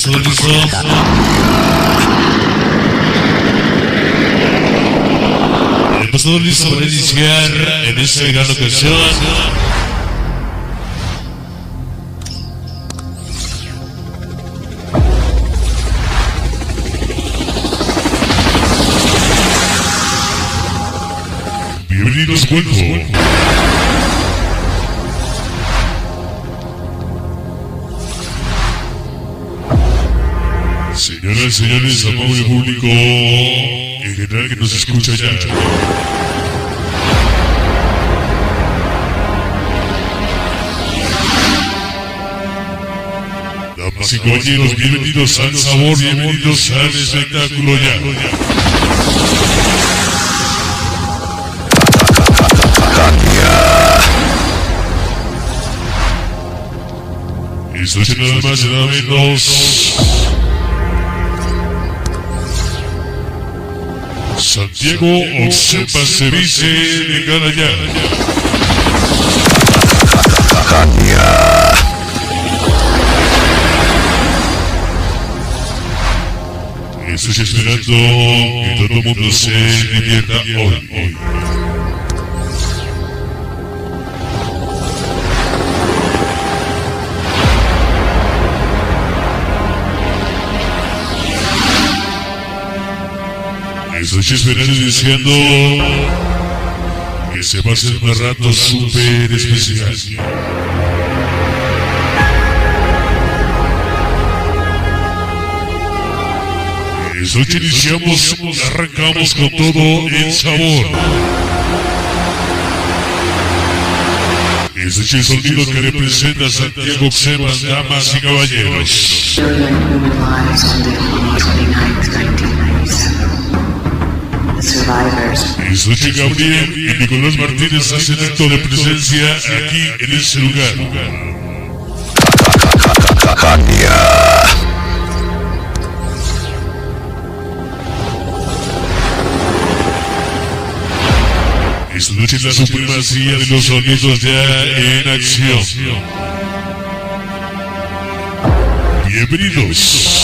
pasado listo. El pasado listo para iniciar en esta gran ocasión. Bienvenidos, vuelvo. Señoras y señores, amable público en general que nos escucha ya. Damas y caballeros, bienvenidos al sabor, bienvenidos al espectáculo ya. Esta noche nada más y nada menos. Santiago OXTEMPAN se dice de gana ya. Hannia. Estoy esperando que todo el mundo se divierta hoy. Estoy esperando y deseando que se va a hacer un rato súper especial. Esta noche iniciamos, arrancamos con todo el sabor. Este es el sonido que representa a Santiago OXTEMPAN, damas y caballeros. Esta noche Gabriel y Nicolás Martínez hacen acto de presencia aquí en este lugar. Esta noche es la supremacía de los sonidos ya en acción. Bienvenidos.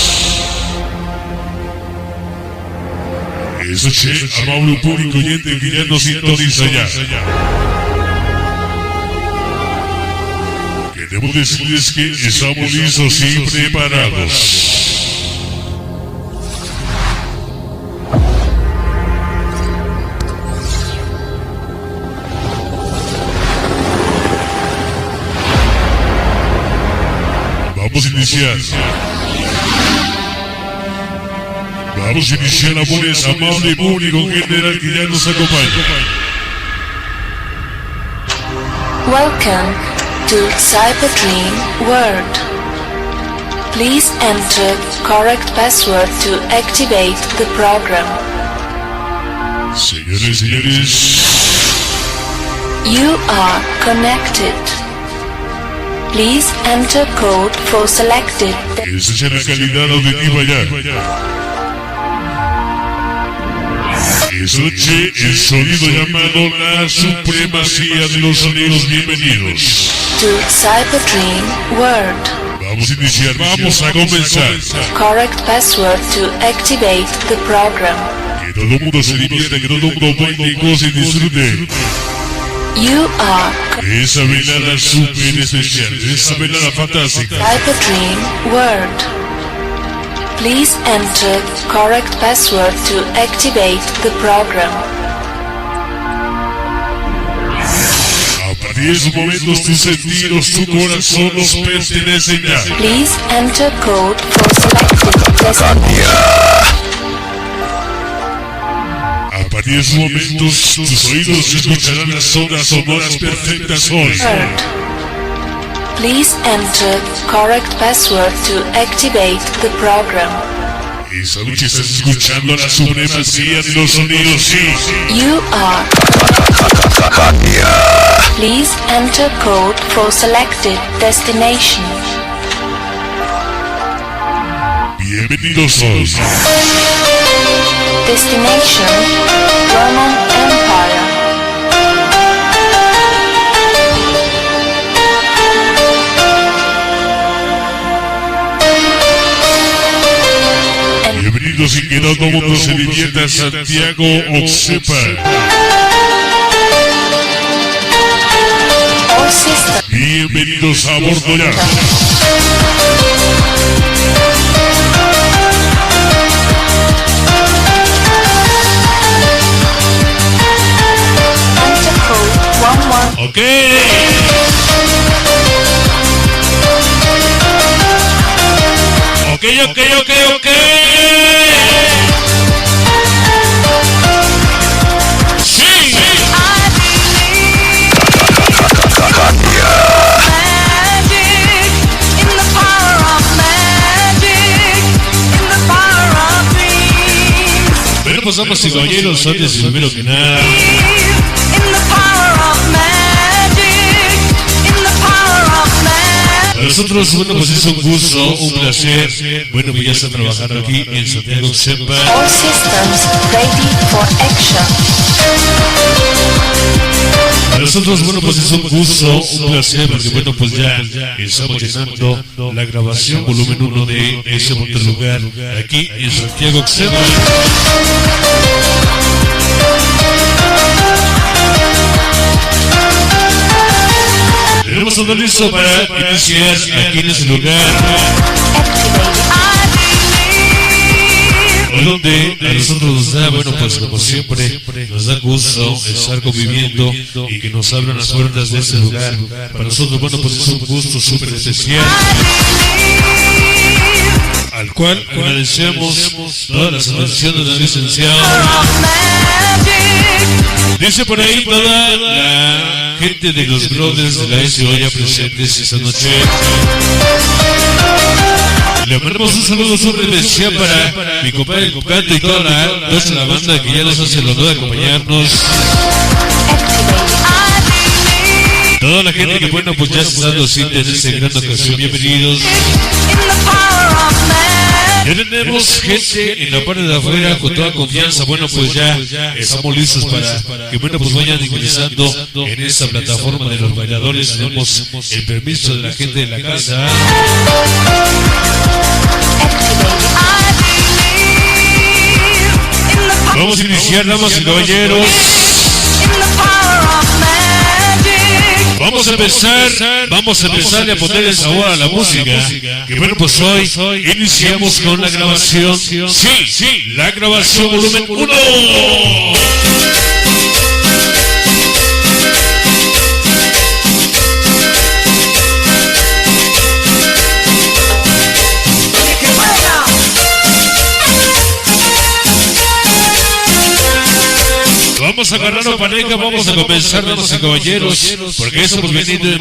Esta noche, amable público oyente que ya nos sintoniza ya. Queremos decirles que estamos listos y preparados. Vamos a iniciar. Vamos a iniciar amores, amable público general que ya nos acompaña. Welcome to Cyber-Dream World. Please enter correct password to activate the program. Señores y señores. You are connected. Please enter code for selected. Esa es la calidad auditiva ya. Esta noche el sonido llamado la supremacía de los sonidos. Bienvenidos. To Cyber-Dream World. Vamos a iniciar, vamos a comenzar. Correct password to activate the program. Que todo el mundo se divierta, que todo el mundo baile, goce y disfrute. You are Esa velada súper especial, esa velada fantástica. Cyber-Dream World. Please enter correct password to activate the program. A partir de esos momentos tus sentidos, tu corazón nos pertenecen ya. Please enter code for selected destination. A partir de esos momentos tus oídos escucharán las ondas sonoras perfectas hoy. Please enter correct password to activate the program. Esa noche estás escuchando la supremacía de los sonidos, sí. You are Please enter code for selected destination. Bienvenidos hoy. Destination Roman Empire. seguimos y que no todo mundo se divierta. Santiago, OXTEMPAN. Bienvenidos a bordo ya. Ok. Ok. Sí. Bueno, pues vamos y caballeros, antes y primero que nada, para nosotros, bueno, pues es un gusto, un placer. Bueno, pues ya está trabajando aquí en Santiago, OXTEMPAN. All systems ready for action. Para nosotros, bueno, pues es un gusto, un placer, porque bueno, pues ya estamos llenando la grabación volumen 1 de ese lugar aquí en Santiago, OXTEMPAN. Tenemos todo listo para iniciar aquí en ese lugar, donde a nosotros nos da, bueno, pues como siempre, nos da gusto estar conviviendo y que nos abran las puertas de este lugar. Para nosotros, bueno, pues es un gusto súper especial, al cual agradecemos todas las atenciones del licenciado. Dice por ahí toda la gente de los brothers de la SO ya presentes esta noche. Le mandamos un saludo súper especial para mi compadre el Cocato y toda la banda que ya nos hace el honor de acompañarnos. Toda la gente que, bueno, pues ya se está dando cita en esta gran ocasión. Bienvenidos. Ya tenemos gente en la parte de afuera con toda confianza. Bueno, pues ya estamos listos para que, bueno, pues vayan ingresando en esta plataforma de los bailadores. Tenemos el permiso de la gente de la casa. Vamos a iniciar, damas y caballeros. Vamos a empezar a ponerle sabor a la música. Que bueno, pues hoy iniciamos con la grabación. Sí, la grabación volumen 1. Vamos a agarrar la pareja, vamos a comenzar, damas y caballeros, porque eso pues viene de